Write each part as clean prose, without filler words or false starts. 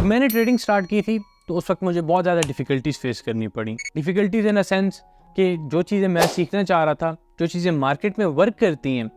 जब मैंने trading start की थी तो उस वक्त मुझे बहुत ज़्यादा डिफ़िकल्टीज फेस करनी पड़ी। डिफ़िकल्टीज इन अ सेंस कि जो चीज़ें मैं सीखना चाह रहा था, जो चीज़ें मार्केट में वर्क करती हैं,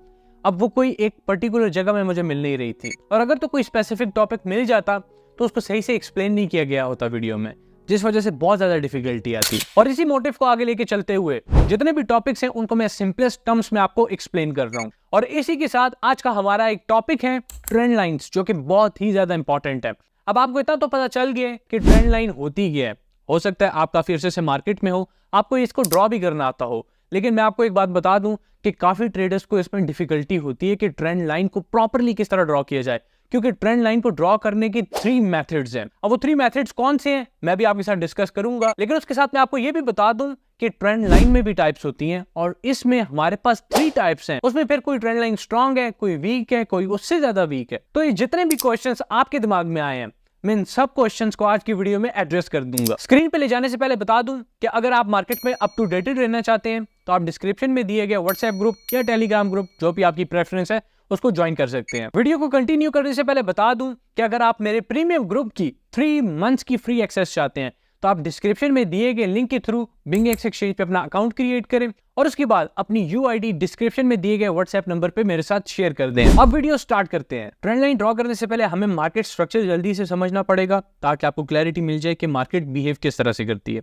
अब वो कोई एक पर्टिकुलर जगह में मुझे मिल नहीं रही थी। और अगर तो कोई स्पेसिफिक टॉपिक मिल जाता तो उसको सही से एक्सप्लेन नहीं किया गया होता वीडियो में, जिस वजह से बहुत ज़्यादा डिफ़िकल्टी आती। और इसी मोटिव को आगे लेके चलते हुए जितने भी टॉपिक्स हैं उनको मैं सिंपलेस्ट टर्म्स में आपको एक्सप्लेन कर रहा हूँ। और इसी के साथ आज का हमारा एक टॉपिक है ट्रेंड लाइन्स, जो कि बहुत ही ज़्यादा इंपॉर्टेंट है। अब आपको इतना तो पता चल गया कि ट्रेंड लाइन होती क्या है। हो सकता है आप काफी अरसे से मार्केट में हो, आपको इसको ड्रॉ भी करना आता हो, लेकिन मैं आपको एक बात बता दूं कि काफी ट्रेडर्स को इसमें डिफिकल्टी होती है कि ट्रेंड लाइन को प्रॉपर्ली किस तरह ड्रॉ किया जाए, क्योंकि ट्रेंड लाइन को ड्रॉ करने की 3 मेथड्स हैं। अब वो 3 मेथड्स कौन से हैं मैं भी आपके साथ डिस्कस करूंगा, लेकिन उसके साथ मैं आपको ये भी बता दूं कि ट्रेंड लाइन में भी टाइप्स होती हैं और इसमें हमारे पास 3 टाइप्स हैं। उसमें फिर कोई ट्रेंड लाइन स्ट्रांग है, कोई वीक है, कोई उससे ज्यादा वीक है। तो ये जितने भी क्वेश्चंस आपके दिमाग में आए हैं मैं इन सब क्वेश्चंस को आज की वीडियो में एड्रेस कर दूंगा। स्क्रीन पे ले जाने से पहले बता दूं कि अगर आप मार्केट में अप टू डेटेड रहना चाहते हैं तो आप डिस्क्रिप्शन में दिए गए व्हाट्सएप ग्रुप या टेलीग्राम ग्रुप, जो भी आपकी प्रेफरेंस है, उसको ज्वाइन कर सकते हैं। वीडियो को कंटिन्यू करने से पहले बता दूं कि अगर आप मेरे प्रीमियम ग्रुप की 3 मंथ्स की फ्री एक्सेस चाहते हैं तो आप डिस्क्रिप्शन में दिए गए लिंक के थ्रू बिंगएक्स एक्सचेंज पे अपना अकाउंट क्रिएट करें और उसके बाद अपनी यूआईडी डिस्क्रिप्शन में दिए गए व्हाट्सएप नंबर पे मेरे साथ शेयर कर दें। अब वीडियो स्टार्ट करते हैं। ट्रेंड लाइन ड्रॉ करने से पहले हमें मार्केट स्ट्रक्चर जल्दी से समझना पड़ेगा ताकि आपको क्लैरिटी मिल जाए कि मार्केट बिहेव किस तरह से करती है।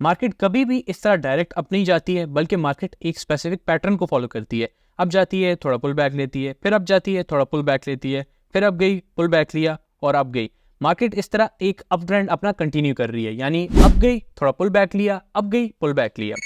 मार्केट कभी भी इस तरह डायरेक्ट अप नहीं जाती है, बल्कि मार्केट एक स्पेसिफिक पैटर्न को फॉलो करती है। अब जाती है, थोड़ा पुल बैक लेती है, फिर अब जाती है, थोड़ा पुल बैक लेती है, फिर अब गई, पुल बैक लिया और अब गई। मार्केट इस तरह एक अप ट्रेंड अपना कंटिन्यू कर रही है, यानी अब गई, थोड़ा पुल बैक लिया, अब गई, पुल बैक लिया।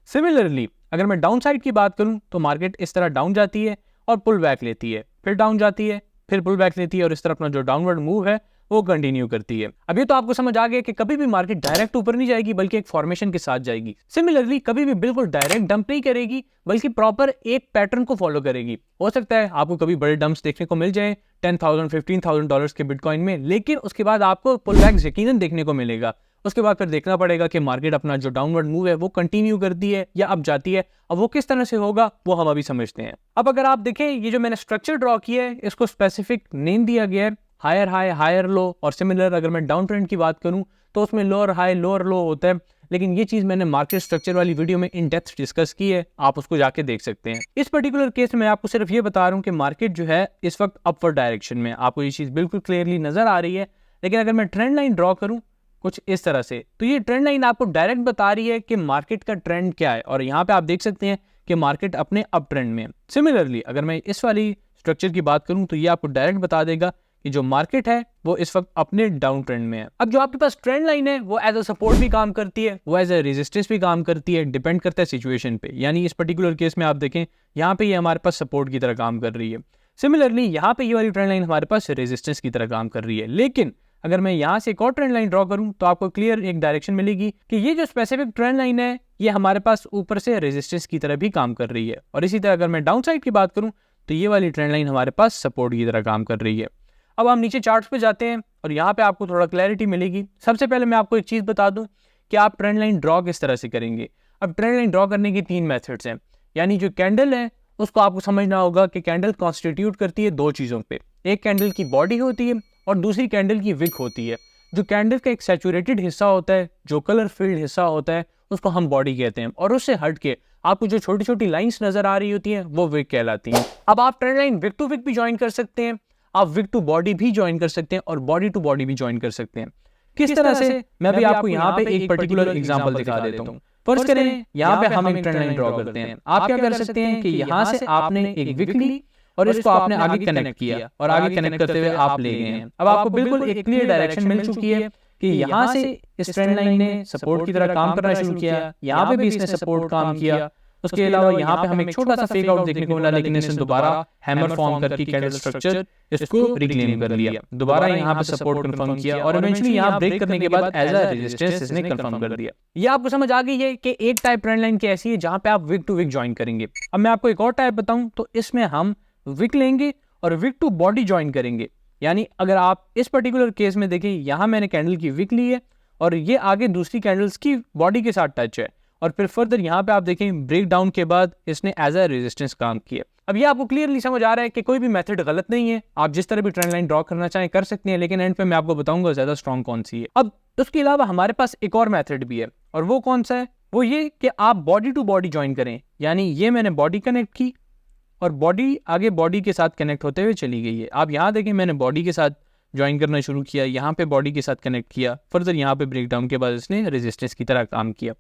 सिमिलरली अगर मैं डाउन साइड की बात करूं तो मार्केट इस तरह डाउन जाती है और पुल बैक लेती है, फिर डाउन जाती है, फिर पुल बैक लेती है और इस तरह अपना जो डाउनवर्ड मूव है वो कंटिन्यू करती है। अब ये तो आपको समझ आ गया कि कभी भी मार्केट डायरेक्ट ऊपर नहीं जाएगी, बल्कि एक फॉर्मेशन के साथ जाएगी। सिमिलरली कभी भी बिल्कुल डायरेक्ट डंप नहीं करेगी, बल्कि प्रॉपर एक पैटर्न को फॉलो करेगी। हो सकता है आपको कभी बड़े डंप्स देखने को मिल जाए $10,000 $15,000 के बिटकॉइन में, लेकिन उसके बाद आपको पुल बैक यकीनन देखने को मिलेगा। उसके बाद फिर देखना पड़ेगा कि मार्केट अपना जो डाउनवर्ड मूव है वो कंटिन्यू करती है या अब जाती है। अब वो किस तरह से होगा वो हम अभी समझते हैं। अब अगर आप देखें, ये जो मैंने स्ट्रक्चर ड्रॉ किया है इसको स्पेसिफिक नेम दिया गया है हायर हाई, हायर लो। और सिमिलर अगर मैं डाउन ट्रेंड की बात करूं तो उसमें लोअर हाई, लोअर लो होता है, लेकिन ये चीज मैंने मार्केट स्ट्रक्चर वाली वीडियो में इन डेप्थ डिस्कस की है, आप उसको जाके देख सकते हैं। इस पर्टिकुलर केस में मैं आपको सिर्फ ये बता रहा हूँ कि मार्केट जो है इस वक्त अपवर्ड डायरेक्शन में, आपको ये चीज बिल्कुल क्लियरली नजर आ रही है। लेकिन अगर मैं ट्रेंड लाइन ड्रॉ करूं कुछ इस तरह से, तो ये ट्रेंड लाइन आपको डायरेक्ट बता रही है कि मार्केट का ट्रेंड क्या है, और यहाँ पे आप देख सकते हैं कि मार्केट अपने अप ट्रेंड में है। सिमिलरली अगर मैं इस वाली स्ट्रक्चर की बात करूं तो ये आपको डायरेक्ट बता देगा कि जो मार्केट है वो इस वक्त अपने डाउन ट्रेंड में है। अब जो आपके पास ट्रेंड लाइन है वो एज अ सपोर्ट भी काम करती है, वो एज अ रेजिस्टेंस भी काम करती है, डिपेंड करता है सिचुएशन पे। यानी इस पर्टिकुलर केस में आप देखें यहाँ पे ये हमारे पास सपोर्ट की तरह काम कर रही है। सिमिलरली यहाँ पे ये वाली ट्रेंड लाइन हमारे पास रेजिस्टेंस की तरह काम कर रही है। लेकिन अगर मैं यहाँ से एक और ट्रेंड लाइन ड्रॉ करूं तो आपको क्लियर एक डायरेक्शन मिलेगी कि ये जो स्पेसिफिक ट्रेंड लाइन है ये हमारे पास ऊपर से रेजिस्टेंस की तरह भी काम कर रही है। और इसी तरह अगर मैं डाउन साइड की बात करूं तो ये वाली ट्रेंड लाइन हमारे पास सपोर्ट की तरह काम कर रही है। अब हम नीचे चार्ट्स पे जाते हैं और यहाँ पे आपको थोड़ा क्लैरिटी मिलेगी। सबसे पहले मैं आपको एक चीज़ बता दूं कि आप ट्रेंड लाइन ड्रॉ किस तरह से करेंगे। अब ट्रेंड लाइन ड्रॉ करने की 3 मेथड्स हैं। यानी जो कैंडल है उसको आपको समझना होगा कि कैंडल कॉन्स्टिट्यूट करती है 2 चीज़ों पे, एक कैंडल की बॉडी होती है और दूसरी कैंडल की विक होती है। जो कैंडल का एक सैचुरेटेड हिस्सा होता है, जो कलर फिल्ड हिस्सा होता है, उसको हम बॉडी कहते हैं, और उससे हट के आपको जो छोटी छोटी लाइंस नजर आ रही होती हैं वो विक कहलाती हैं। अब आप trend line wick to wick भी ज्वाइन कर सकते हैं, आप विक टू बॉडी भी ज्वाइन कर सकते हैं और बॉडी टू बॉडी भी ज्वाइन कर सकते हैं। किस तरह से मैं भी आपको यहाँ पे एक पर्टिकुलर एग्जांपल दिखा देता हूँ। फर्स्ट करें यहाँ पे हम एक ट्रेंड लाइन ड्रॉ करते हैं। आप क्या कर सकते हैं कि यहाँ से आपने एक विक ली और इसको आपने आगे कनेक्ट किया और आगे कनेक्ट करते हुए आप ले गए हैं। अब आपको बिल्कुल एक क्लियर डायरेक्शन मिल चुकी है कि यहाँ से इस ट्रेंड लाइन ने सपोर्ट की तरह काम करना शुरू किया, यहाँ पे भी इसने सपोर्ट काम किया। उसके अलावा यहाँ पे हमें एक छोटा सा फेक आउट देखने को मिला, लेकिन इसने दोबारा हैमर फॉर्म करके कैंडल स्ट्रक्चर इसको रिक्लेम कर लिया, दोबारा यहाँ पे सपोर्ट कंफर्म किया और इवेंचुअली यहाँ ब्रेक करने के बाद एज अ रेजिस्टेंस इसने कंफर्म कर दिया। ये आपको समझ आ गई है कि एक टाइप ट्रेंड लाइन की ऐसी है जहाँ पे आप विक टू विक ज्वाइन करेंगे। अब मैं आपको एक और टाइप बताऊं तो इसमें हम विक लेंगे और विक टू बॉडी ज्वाइन करेंगे। यानी अगर आप इस पर्टिकुलर केस में देखें, यहाँ मैंने कैंडल की विक ली है और ये आगे दूसरी कैंडल्स की बॉडी के साथ टच है, और फिर फर्दर यहाँ पे आप देखें ब्रेक डाउन के बाद इसने एज अ रेजिस्टेंस काम किया। अब ये आपको क्लियरली समझ आ रहा है कि कोई भी मेथड गलत नहीं है, आप जिस तरह भी ट्रेंड लाइन ड्रॉ करना चाहें कर सकते हैं, लेकिन एंड पे मैं आपको बताऊंगा ज़्यादा स्ट्रॉन्ग कौन सी है। अब उसके अलावा हमारे पास एक और मेथड भी है, और वो कौन सा है, वो ये कि आप बॉडी टू बॉडी ज्वाइन करें। यानी ये मैंने बॉडी कनेक्ट की और बॉडी आगे बॉडी के साथ कनेक्ट होते हुए चली गई है। आप यहाँ देखें, मैंने बॉडी के साथ ज्वाइन करना शुरू किया, यहाँ पे बॉडी के साथ कनेक्ट किया, फर्दर यहाँ पे ब्रेकडाउन के बाद इसने रेजिस्टेंस की तरह काम किया।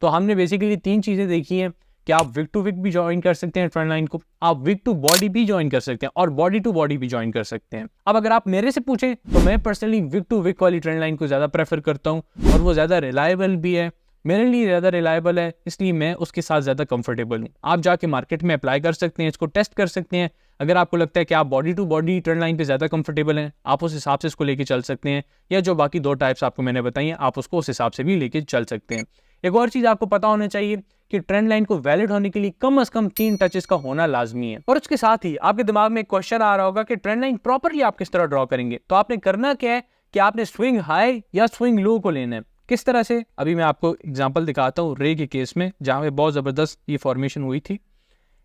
तो हमने बेसिकली 3 चीज़ें देखी हैं कि आप विक टू विक भी ज्वाइन कर सकते हैं ट्रेंड लाइन को, आप विक टू बॉडी भी ज्वाइन कर सकते हैं और बॉडी टू बॉडी भी ज्वाइन कर सकते हैं। अब अगर आप मेरे से पूछें तो मैं पर्सनली विक टू विक वाली ट्रेंड लाइन को ज़्यादा प्रेफर करता हूँ, और वो ज़्यादा रिलायबल भी है, मेरे लिए ज़्यादा रिलायबल है, इसलिए मैं उसके साथ ज़्यादा कंफर्टेबल हूँ। आप जाके मार्केट में अप्लाई कर सकते हैं, इसको टेस्ट कर सकते हैं। अगर आपको लगता है कि आप body to body trend line पे ज़्यादा कंफर्टेबल हैं, आप उस हिसाब से इसको लेके चल सकते हैं, या जो बाकी 2 टाइप्स आपको मैंने बताई हैं आप उसको उस हिसाब से भी लेके चल सकते हैं। एक और चीज़ आपको पता होना चाहिए कि ट्रेंड लाइन को वैलिड होने के लिए कम से कम 3 टचेस का होना लाजमी है। और उसके साथ ही आपके दिमाग में एक क्वेश्चन आ रहा होगा कि ट्रेंड लाइन प्रॉपरली आप किस तरह ड्रॉ करेंगे। तो आपने करना क्या है कि आपने स्विंग हाई या स्विंग लो को लेना है। किस तरह से, अभी मैं आपको एग्जांपल दिखाता हूँ रे के केस में, जहाँ पे बहुत ज़बरदस्त ये फॉर्मेशन हुई थी।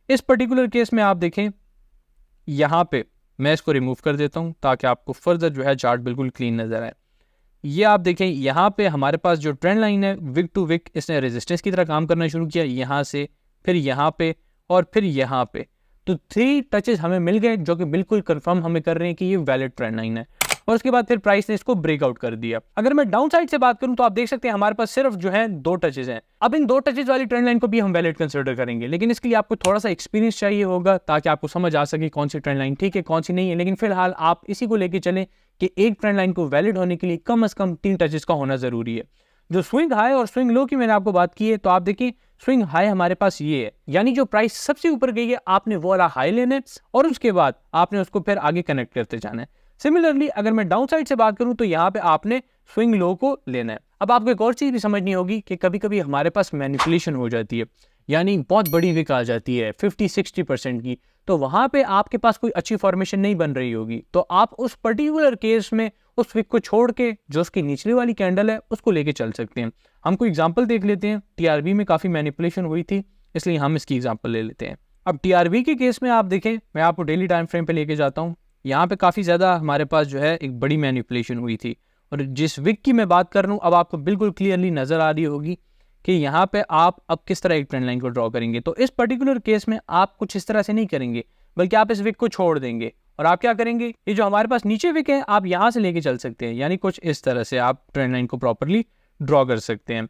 इस पर्टिकुलर केस में आप देखें, यहाँ पे मैं इसको रिमूव कर देता हूँ ताकि आपको फर्दर जो है चार्ट बिल्कुल क्लीन नजर आए। ये आप देखें, यहाँ पे हमारे पास जो ट्रेंड लाइन है विक टू विक, इसने रेजिस्टेंस की तरह काम करना शुरू किया, यहाँ से फिर यहाँ पे और फिर यहाँ पे। तो 3 टचेस हमें मिल गए जो कि बिल्कुल कंफर्म हमें कर रहे हैं कि ये वैलिड ट्रेंड लाइन है। और उसके बाद फिर प्राइस ने इसको ब्रेकआउट कर दिया। अगर मैं डाउन साइड से बात करूं तो आप देख सकते हैं हमारे पास सिर्फ जो है 2 टचेस हैं। अब इन 2 टचेस वाली ट्रेंड लाइन को भी हम वैलिड कंसिडर करेंगे, लेकिन इसके लिए आपको थोड़ा सा एक्सपीरियंस चाहिए होगा ताकि आपको समझ आ सके कौन सी ट्रेंड लाइन ठीक है कौन सी नहीं है। लेकिन फिलहाल आप इसी को लेके चलें कि एक ट्रेंड लाइन को वैलिड होने के लिए कम से कम 3 टचेस का होना जरूरी है। जो स्विंग हाई और स्विंग लो की मैंने आपको बात की है, तो आप देखिए स्विंग हाई हमारे पास ये है, यानी जो प्राइस सबसे ऊपर गई है आपने वो वाला हाई लेना है और उसके बाद आपने उसको फिर आगे कनेक्ट करते जाना है। सिमिलरली अगर मैं डाउन साइड से बात करूं तो यहाँ पे आपने स्विंग लो को लेना है। अब आपको एक और चीज भी समझनी होगी कि कभी कभी हमारे पास मैनिपुलेशन हो जाती है, यानी बहुत बड़ी विक आ जाती है 50-60% की, तो वहां पे आपके पास कोई अच्छी फॉर्मेशन नहीं बन रही होगी। तो आप उस पर्टिकुलर केस में उस विक को छोड़ के जो उसकी निचली वाली कैंडल है उसको लेके चल सकते हैं। हम कोई एग्जांपल देख लेते हैं। टीआरबी में काफी मैनिपुलेशन हुई थी, इसलिए हम इसकी एग्जांपल ले लेते हैं। अब टीआरबी के केस में आप देखें, मैं आपको डेली टाइम फ्रेम पे लेके जाता हूँ। यहाँ पे काफी ज्यादा हमारे पास जो है एक बड़ी मैनिपुलेशन हुई थी, और जिस विक की मैं बात कर रहा हूँ अब आपको बिल्कुल क्लियरली नजर आ रही होगी कि यहाँ पे आप अब किस तरह एक ट्रेंड लाइन को ड्रॉ करेंगे। तो इस पर्टिकुलर केस में आप कुछ इस तरह से नहीं करेंगे, बल्कि आप इस विक को छोड़ देंगे और आप क्या करेंगे, ये जो हमारे पास नीचे विक है आप यहाँ से लेके चल सकते हैं, यानी कुछ इस तरह से आप ट्रेंड लाइन को प्रॉपरली ड्रॉ कर सकते हैं।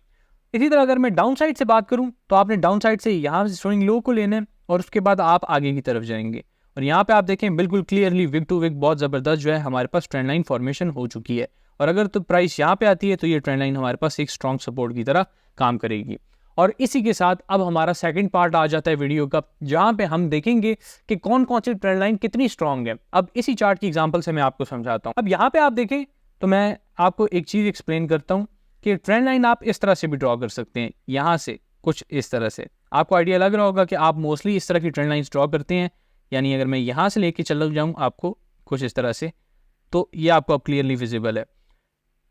इसी तरह अगर मैं डाउन साइड से बात करूं तो आपने डाउन साइड से यहाँ से स्विंग लो को लेना है और उसके बाद आप आगे की तरफ जाएंगे। और यहाँ पे आप देखें बिल्कुल क्लियरली विक टू विक बहुत जबरदस्त जो है हमारे पास ट्रेंड लाइन फॉर्मेशन हो चुकी है, और अगर तो प्राइस यहाँ पे आती है तो ये ट्रेंड लाइन हमारे पास एक स्ट्रॉन्ग सपोर्ट की तरह काम करेगी। और इसी के साथ अब हमारा सेकंड पार्ट आ जाता है वीडियो का, जहां पे हम देखेंगे कि कौन कौन सी ट्रेंड लाइन कितनी स्ट्रॉन्ग है। अब इसी चार्ट की एग्जांपल से मैं आपको समझाता हूं। अब यहाँ पे आप देखें तो मैं आपको एक चीज एक्सप्लेन करता हूं कि ट्रेंड लाइन आप इस तरह से भी ड्रॉ कर सकते हैं, यहाँ से कुछ इस तरह से। आपको आइडिया लग रहा होगा कि आप मोस्टली इस तरह की ट्रेंड लाइन्स ड्रॉ करते हैं, यानी अगर मैं यहाँ से लेके चल जाऊँ आपको कुछ इस तरह से, तो ये आपको अब क्लियरली विजिबल है।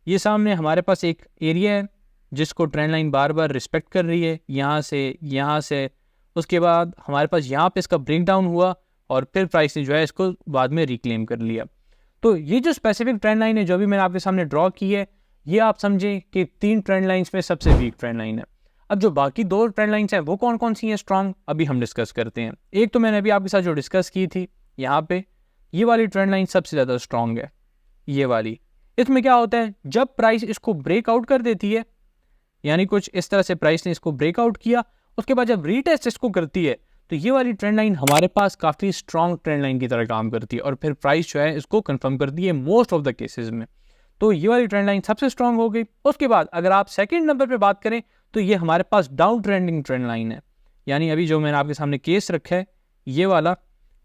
ये सामने हमारे पास एक एरिया है जिसको ट्रेंड लाइन बार बार रिस्पेक्ट कर रही है, यहाँ से उसके बाद हमारे पास यहाँ पे इसका ब्रेक डाउन हुआ और फिर प्राइस ने जो है इसको बाद में रिक्लेम कर लिया। तो ये जो स्पेसिफिक ट्रेंड लाइन है जो भी मैंने आपके सामने ड्रॉ की है, ये आप समझें कि 3 ट्रेंड लाइन्स में सबसे वीक ट्रेंड लाइन है। अब जो बाकी 2 ट्रेंड लाइन्स हैं वो कौन कौन सी हैं स्ट्रॉन्ग, अभी हम डिस्कस करते हैं। एक तो मैंने अभी आपके साथ जो डिस्कस की थी, यहाँ पे ये वाली ट्रेंड लाइन सबसे ज़्यादा स्ट्रॉन्ग है, ये वाली। इसमें क्या होता है, जब प्राइस इसको ब्रेकआउट कर देती है, यानी कुछ इस तरह से प्राइस ने इसको ब्रेकआउट किया, उसके बाद जब रीटेस्ट इसको करती है तो ये वाली ट्रेंड लाइन हमारे पास काफ़ी स्ट्रॉन्ग ट्रेंड लाइन की तरह काम करती है और फिर प्राइस जो है इसको कंफर्म करती है मोस्ट ऑफ द केसेस में। तो ये वाली ट्रेंड लाइन सबसे स्ट्रॉन्ग हो गई। उसके बाद अगर आप सेकंड नंबर पे बात करें तो ये हमारे पास डाउन ट्रेंडिंग ट्रेंड लाइन है, यानी अभी जो मैंने आपके सामने केस रखा है ये वाला,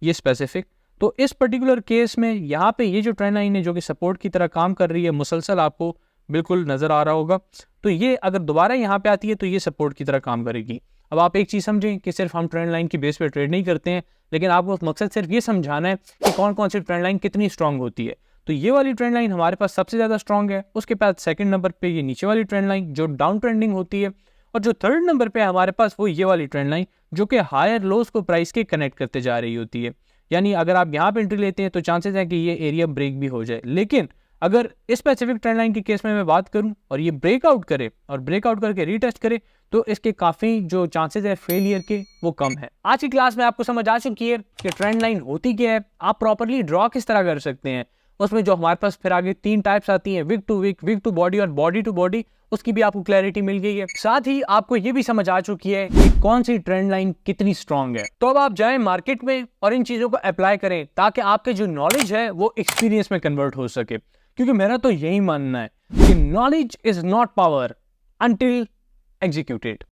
ये स्पेसिफिक। तो इस पर्टिकुलर केस में यहाँ पे ये जो ट्रेंड लाइन है जो कि सपोर्ट की तरह काम कर रही है, मुसलसल आपको बिल्कुल नजर आ रहा होगा, तो ये अगर दोबारा यहाँ पे आती है तो ये सपोर्ट की तरह काम करेगी। अब आप एक चीज समझें कि सिर्फ हम ट्रेंड लाइन की बेस पे ट्रेड नहीं करते हैं, लेकिन आपको मकसद सिर्फ ये समझाना है कि कौन कौन सी ट्रेंड लाइन कितनी स्ट्रांग होती है। तो ये वाली ट्रेंड लाइन हमारे पास सबसे ज्यादा स्ट्रांग है, उसके बाद सेकंड नंबर पे ये नीचे वाली ट्रेंड लाइन जो डाउन ट्रेंडिंग होती है, और जो थर्ड नंबर पे हमारे पास वो ये वाली ट्रेंड लाइन जो कि हायर लोस को प्राइस के कनेक्ट करते जा रही होती है। यानी अगर आप यहाँ पे एंट्री लेते हैं तो चांसेस है कि ये एरिया ब्रेक भी हो जाए, लेकिन अगर इस स्पेसिफिक ट्रेंड लाइन के केस में मैं बात करूं और ये ब्रेकआउट करे और ब्रेकआउट करके रीटेस्ट करे तो इसके काफ़ी जो चांसेस है फेलियर के वो कम है। आज की क्लास में आपको समझ आ चुकी है कि ट्रेंड लाइन होती क्या है, आप प्रॉपरली ड्रॉ किस तरह कर सकते हैं। उसमें जो हमारे पास फिर आगे 3 टाइप्स आती हैं, विक टू बॉडी और बॉडी टू बॉडी, उसकी भी आपको क्लैरिटी मिल गई है। साथ ही आपको ये भी समझ आ चुकी है कि कौन सी ट्रेंड लाइन कितनी स्ट्रांग है। तो अब आप जाएं मार्केट में और इन चीज़ों को अप्लाई करें ताकि आपके जो नॉलेज है वो एक्सपीरियंस में कन्वर्ट हो सके, क्योंकि मेरा तो यही मानना है कि knowledge is not power until executed.